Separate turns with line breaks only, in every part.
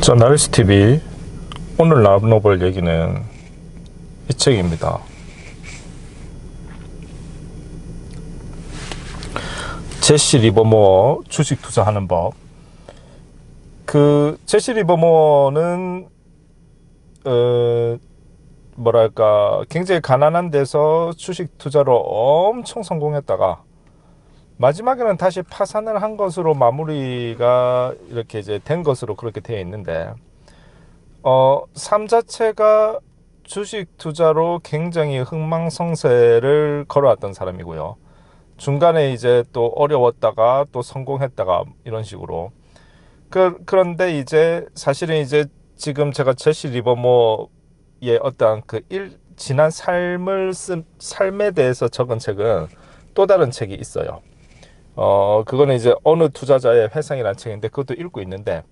자, 나리스TV 오늘 나눠볼 얘기는 이 책입니다. 제시 리버모어 주식 투자하는 법. 제시 리버모어는 뭐랄까 굉장히 가난한 데서 주식 투자로 엄청 성공했다가 마지막에는 다시 파산을 한 것으로 마무리가 이렇게 이제 된 것으로 그렇게 되어 있는데, 삶 자체가 주식 투자로 굉장히 흥망성쇠를 걸어왔던 사람이고요. 중간에 이제 또 어려웠다가 또 성공했다가 이런 식으로. 그런데 이제 사실은 이제 지금 제가 제시 리버모어의 어떤 지난 삶에 대해서 적은 책은 또 다른 책이 있어요. 그거는 이제 어느 투자자의 회상이라는 책인데 그것도 읽고 있는데,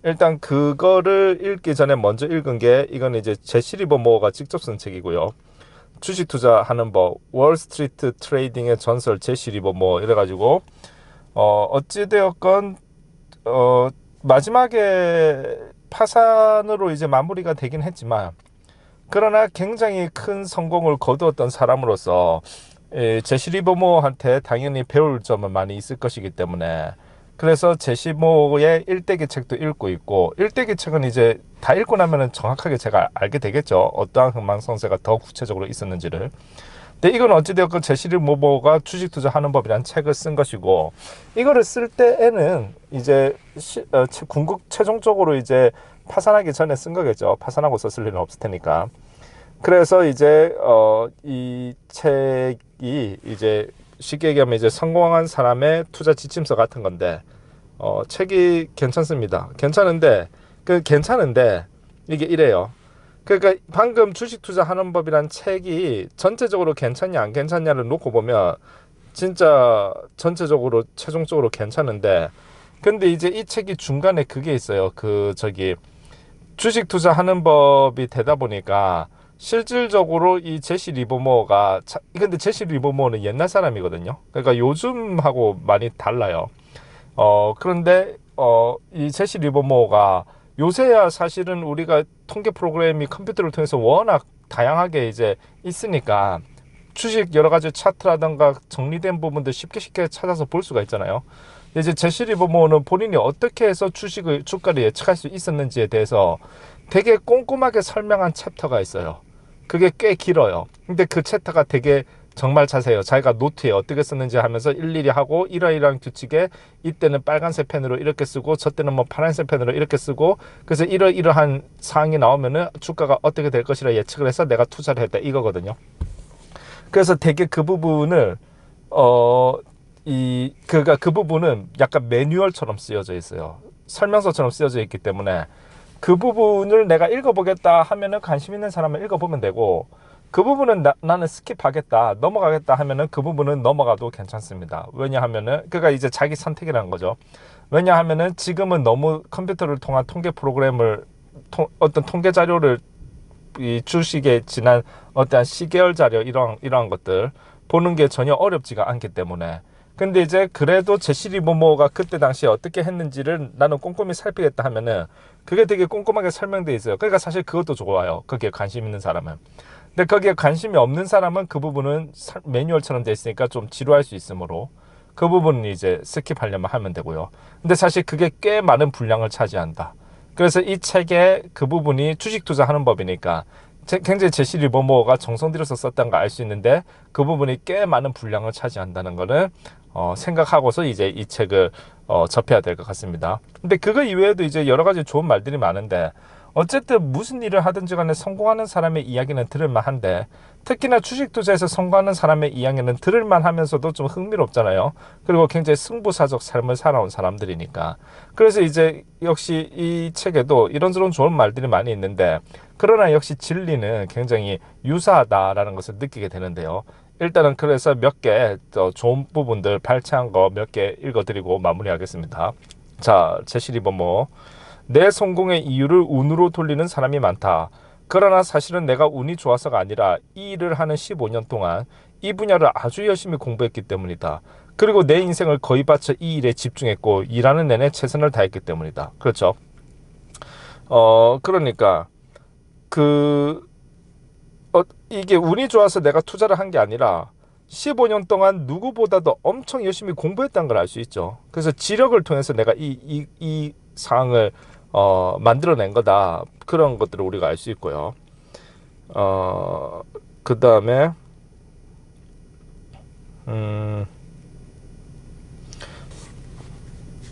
일단 그거를 읽기 전에 먼저 읽은 게 이거는 이제 제시 리버모어가 직접 쓴 책이고요. 주식 투자하는 법, 월스트리트 트레이딩의 전설 제시 리버모어 이래가지고 어찌되었건 마지막에 파산으로 이제 마무리가 되긴 했지만, 그러나 굉장히 큰 성공을 거두었던 사람으로서 제시 리버모어한테 당연히 배울 점은 많이 있을 것이기 때문에, 그래서 제시 모어의 일대기 책도 읽고 있고, 일대기 책은 이제 다 읽고 나면은 정확하게 제가 알게 되겠죠. 어떠한 흥망성쇠가 더 구체적으로 있었는지를. 근데 이건 어찌되었건 제시 리버모어가 주식 투자하는 법이라는 책을 쓴 것이고, 이거를 쓸 때에는 이제 궁극 최종적으로 이제 파산하기 전에 쓴 거겠죠. 파산하고 썼을 일은 없을 테니까. 그래서 이제 이 책이 이제 쉽게 얘기하면 이제 성공한 사람의 투자 지침서 같은 건데, 책이 괜찮습니다. 괜찮은데 이게 이래요. 그러니까 방금 주식 투자하는 법이란 책이 전체적으로 괜찮냐 안 괜찮냐를 놓고 보면 진짜 전체적으로 최종적으로 괜찮은데, 근데 이제 이 책이 중간에 그게 있어요. 주식 투자하는 법이 되다 보니까 실질적으로 이 제시 리버모어가, 근데 제시 리버모어는 옛날 사람이거든요. 그러니까 요즘하고 많이 달라요. 그런데 이 제시 리버모어가 요새야 사실은 우리가 통계 프로그램이 컴퓨터를 통해서 워낙 다양하게 이제 있으니까 주식 여러 가지 차트라든가 정리된 부분들 쉽게 찾아서 볼 수가 있잖아요. 이제 제시 리버모어는 본인이 어떻게 해서 주가를 예측할 수 있었는지에 대해서 되게 꼼꼼하게 설명한 챕터가 있어요. 그게 꽤 길어요. 근데 그 챕터가 되게 정말 자세해요. 자기가 노트에 어떻게 썼는지 하면서 일일이 하고, 이러이러한 규칙에 이때는 빨간색 펜으로 이렇게 쓰고 저때는 뭐 파란색 펜으로 이렇게 쓰고, 그래서 이러이러한 사항이 나오면은 주가가 어떻게 될 것이라 예측을 해서 내가 투자를 했다 이거거든요. 그래서 되게 그 부분을 그 부분은 약간 매뉴얼처럼 쓰여져 있어요. 설명서처럼 쓰여져 있기 때문에 그 부분을 내가 읽어보겠다 하면은 관심 있는 사람은 읽어보면 되고, 그 부분은 나는 스킵하겠다, 넘어가겠다 하면은 그 부분은 넘어가도 괜찮습니다. 왜냐하면은 그가 이제 자기 선택이라는 거죠. 왜냐하면은 지금은 너무 컴퓨터를 통한 통계 프로그램을 어떤 통계 자료를, 이 주식에 지난 어떠한 시계열 자료 이러한 것들 보는 게 전혀 어렵지가 않기 때문에. 근데 이제 그래도 제시 리버모어가 그때 당시에 어떻게 했는지를 나는 꼼꼼히 살피겠다 하면은 그게 되게 꼼꼼하게 설명되어 있어요. 그러니까 사실 그것도 좋아요. 거기에 관심 있는 사람은. 근데 거기에 관심이 없는 사람은 그 부분은 매뉴얼처럼 되어 있으니까 좀 지루할 수 있으므로 그 부분은 이제 스킵하려면 하면 되고요. 근데 사실 그게 꽤 많은 분량을 차지한다. 그래서 이 책의 그 부분이 주식 투자하는 법이니까 굉장히 제시 리버모어가 정성 들여서 썼다는 걸 알 수 있는데, 그 부분이 꽤 많은 분량을 차지한다는 거는 생각하고서 이제 이 책을 접해야 될 것 같습니다. 근데 그거 이외에도 이제 여러 가지 좋은 말들이 많은데, 어쨌든 무슨 일을 하든지 간에 성공하는 사람의 이야기는 들을만한데, 특히나 주식 투자에서 성공하는 사람의 이야기는 들을만 하면서도 좀 흥미롭잖아요. 그리고 굉장히 승부사적 삶을 살아온 사람들이니까. 그래서 이제 역시 이 책에도 이런저런 좋은 말들이 많이 있는데, 그러나 역시 진리는 굉장히 유사하다라는 것을 느끼게 되는데요. 일단은 그래서 몇 개 좋은 부분들 발췌한 거 몇 개 읽어드리고 마무리하겠습니다. 자, 제시 리버모어. 내 성공의 이유를 운으로 돌리는 사람이 많다. 그러나 사실은 내가 운이 좋아서가 아니라 이 일을 하는 15년 동안 이 분야를 아주 열심히 공부했기 때문이다. 그리고 내 인생을 거의 바쳐 이 일에 집중했고 일하는 내내 최선을 다했기 때문이다. 그렇죠. 그러니까 그 이게 운이 좋아서 내가 투자를 한 게 아니라 15년 동안 누구보다도 엄청 열심히 공부했다는 걸 알 수 있죠. 그래서 지력을 통해서 내가 이 상황을 만들어낸 거다. 그런 것들을 우리가 알 수 있고요. 그 다음에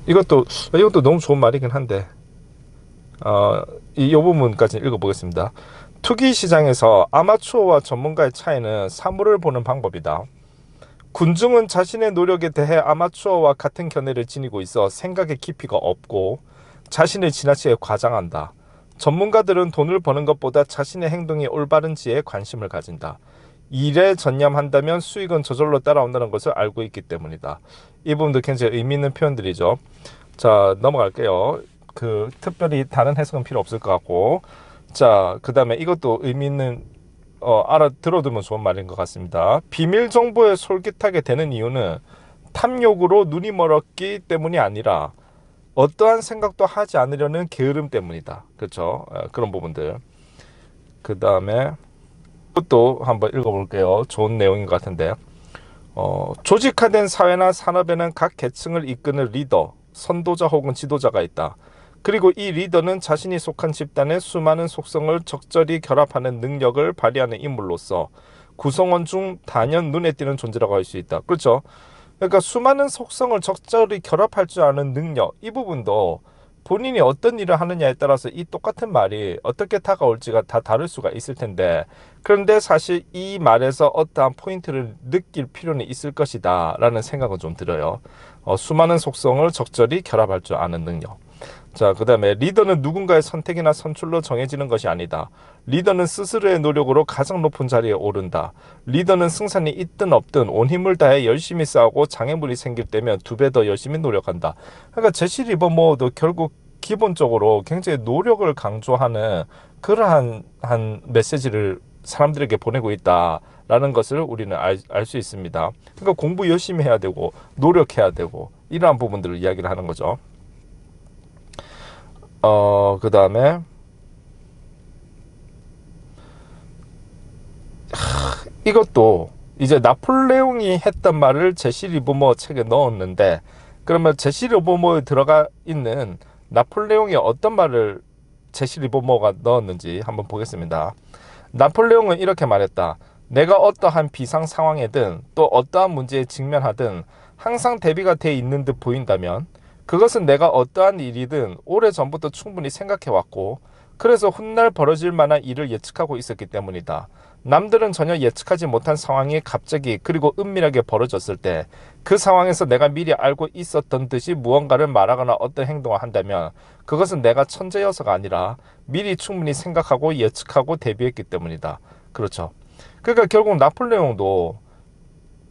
이것도 너무 좋은 말이긴 한데 이 부분까지 읽어보겠습니다. 투기 시장에서 아마추어와 전문가의 차이는 사물을 보는 방법이다. 군중은 자신의 노력에 대해 아마추어와 같은 견해를 지니고 있어 생각의 깊이가 없고 자신을 지나치게 과장한다. 전문가들은 돈을 버는 것보다 자신의 행동이 올바른지에 관심을 가진다. 일에 전념한다면 수익은 저절로 따라온다는 것을 알고 있기 때문이다. 이 부분도 굉장히 의미 있는 표현들이죠. 자, 넘어갈게요. 특별히 다른 해석은 필요 없을 것 같고, 자, 그 다음에 이것도 의미 있는 알아들어두면 좋은 말인 것 같습니다. 비밀 정보에 솔깃하게 되는 이유는 탐욕으로 눈이 멀었기 때문이 아니라 어떠한 생각도 하지 않으려는 게으름 때문이다. 그렇죠? 그런 부분들. 그 다음에 또 한번 읽어볼게요. 좋은 내용인 것 같은데, 조직화된 사회나 산업에는 각 계층을 이끄는 리더, 선도자 혹은 지도자가 있다. 그리고 이 리더는 자신이 속한 집단의 수많은 속성을 적절히 결합하는 능력을 발휘하는 인물로서 구성원 중 단연 눈에 띄는 존재라고 할 수 있다. 그렇죠? 그러니까 수많은 속성을 적절히 결합할 줄 아는 능력, 이 부분도 본인이 어떤 일을 하느냐에 따라서 이 똑같은 말이 어떻게 다가올지가 다 다를 수가 있을 텐데, 그런데 사실 이 말에서 어떠한 포인트를 느낄 필요는 있을 것이다 라는 생각은 좀 들어요. 수많은 속성을 적절히 결합할 줄 아는 능력. 자, 그 다음에 리더는 누군가의 선택이나 선출로 정해지는 것이 아니다. 리더는 스스로의 노력으로 가장 높은 자리에 오른다. 리더는 승산이 있든 없든 온 힘을 다해 열심히 싸우고 장애물이 생길 때면 2배 더 열심히 노력한다. 그러니까 제시 리버모어도 결국 기본적으로 굉장히 노력을 강조하는 그러한 메시지를 사람들에게 보내고 있다라는 것을 우리는 알 수 있습니다. 그러니까 공부 열심히 해야 되고 노력해야 되고 이러한 부분들을 이야기를 하는 거죠. 그 다음에 이것도 이제 나폴레옹이 했던 말을 제시 리버모 책에 넣었는데, 그러면 제시 리버모에 들어가 있는 나폴레옹이 어떤 말을 제시 리버모가 넣었는지 한번 보겠습니다. 나폴레옹은 이렇게 말했다. 내가 어떠한 비상 상황에든 또 어떠한 문제에 직면하든 항상 대비가 돼 있는 듯 보인다면 그것은 내가 어떠한 일이든 오래전부터 충분히 생각해왔고 그래서 훗날 벌어질 만한 일을 예측하고 있었기 때문이다. 남들은 전혀 예측하지 못한 상황이 갑자기 그리고 은밀하게 벌어졌을 때 그 상황에서 내가 미리 알고 있었던 듯이 무언가를 말하거나 어떤 행동을 한다면 그것은 내가 천재여서가 아니라 미리 충분히 생각하고 예측하고 대비했기 때문이다. 그렇죠. 그러니까 결국 나폴레옹도,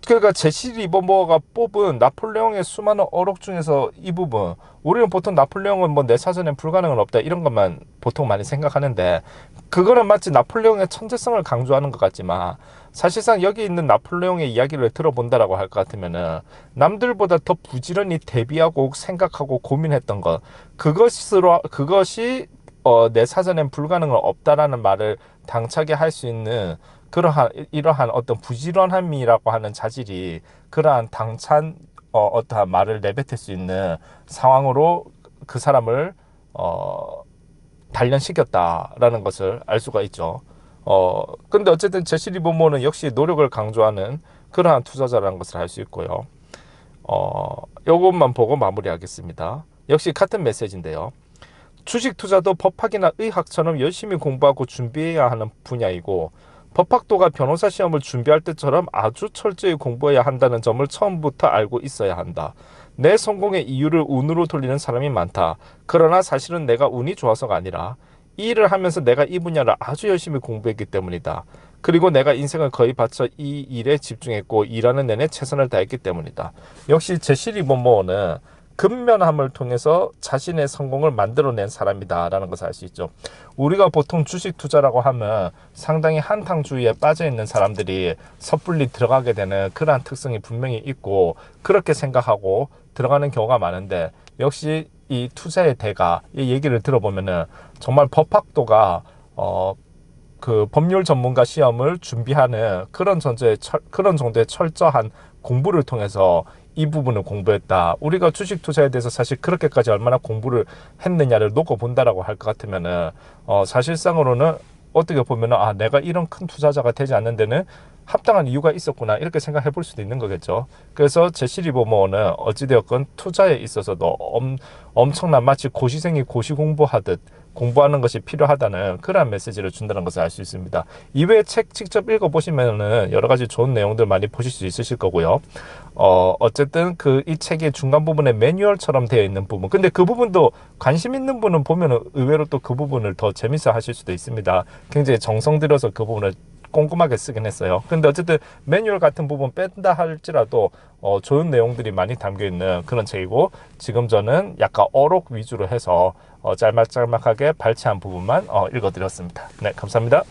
그러니까 제시 리버모어가 뽑은 나폴레옹의 수많은 어록 중에서 이 부분, 우리는 보통 나폴레옹은 뭐 내 사전엔 불가능은 없다 이런 것만 보통 많이 생각하는데, 그거는 마치 나폴레옹의 천재성을 강조하는 것 같지만 사실상 여기 있는 나폴레옹의 이야기를 들어본다라고 할 것 같으면은 남들보다 더 부지런히 대비하고 생각하고 고민했던 것, 그것이 내 사전엔 불가능은 없다라는 말을 당차게 할 수 있는 이러한 어떤 부지런함이라고 하는 자질이 그러한 당찬 어떠한 말을 내뱉을 수 있는 상황으로 그 사람을 단련시켰다라는 것을 알 수가 있죠. 근데 어쨌든 제시 리버모어는 역시 노력을 강조하는 그러한 투자자라는 것을 알 수 있고요. 요것만 보고 마무리하겠습니다. 역시 같은 메시지인데요. 주식 투자도 법학이나 의학처럼 열심히 공부하고 준비해야 하는 분야이고 법학도가 변호사 시험을 준비할 때처럼 아주 철저히 공부해야 한다는 점을 처음부터 알고 있어야 한다. 내 성공의 이유를 운으로 돌리는 사람이 많다. 그러나 사실은 내가 운이 좋아서가 아니라 이 일을 하면서 내가 이 분야를 아주 열심히 공부했기 때문이다. 그리고 내가 인생을 거의 바쳐 이 일에 집중했고 일하는 내내 최선을 다했기 때문이다. 역시 제시 리버모어는 근면함을 통해서 자신의 성공을 만들어낸 사람이다라는 것을 알 수 있죠. 우리가 보통 주식 투자라고 하면 상당히 한탕주의에 빠져있는 사람들이 섣불리 들어가게 되는 그러한 특성이 분명히 있고 그렇게 생각하고 들어가는 경우가 많은데, 역시 이 투자의 대가 이 얘기를 들어보면은 정말 법학도가 그 법률 전문가 시험을 준비하는 그런 정도의 철저한 공부를 통해서 이 부분을 공부했다. 우리가 주식 투자에 대해서 사실 그렇게까지 얼마나 공부를 했느냐를 놓고 본다라고 할 것 같으면은 사실상으로는 어떻게 보면은 내가 이런 큰 투자자가 되지 않는 데는 합당한 이유가 있었구나 이렇게 생각해 볼 수도 있는 거겠죠. 그래서 제시 리버모어는 어찌되었건 투자에 있어서도 엄청난 마치 고시생이 고시 공부하듯 공부하는 것이 필요하다는 그러한 메시지를 준다는 것을 알 수 있습니다. 이외에 책 직접 읽어보시면은 여러 가지 좋은 내용들 많이 보실 수 있으실 거고요. 어쨌든 이 책의 중간 부분에 매뉴얼처럼 되어 있는 부분. 근데 그 부분도 관심 있는 분은 보면은 의외로 또 그 부분을 더 재밌어 하실 수도 있습니다. 굉장히 정성 들여서 그 부분을 꼼꼼하게 쓰긴 했어요. 근데 어쨌든 매뉴얼 같은 부분 뺀다 할지라도 좋은 내용들이 많이 담겨 있는 그런 책이고, 지금 저는 약간 어록 위주로 해서 짤막짤막하게 발췌한 부분만 읽어드렸습니다. 네, 감사합니다.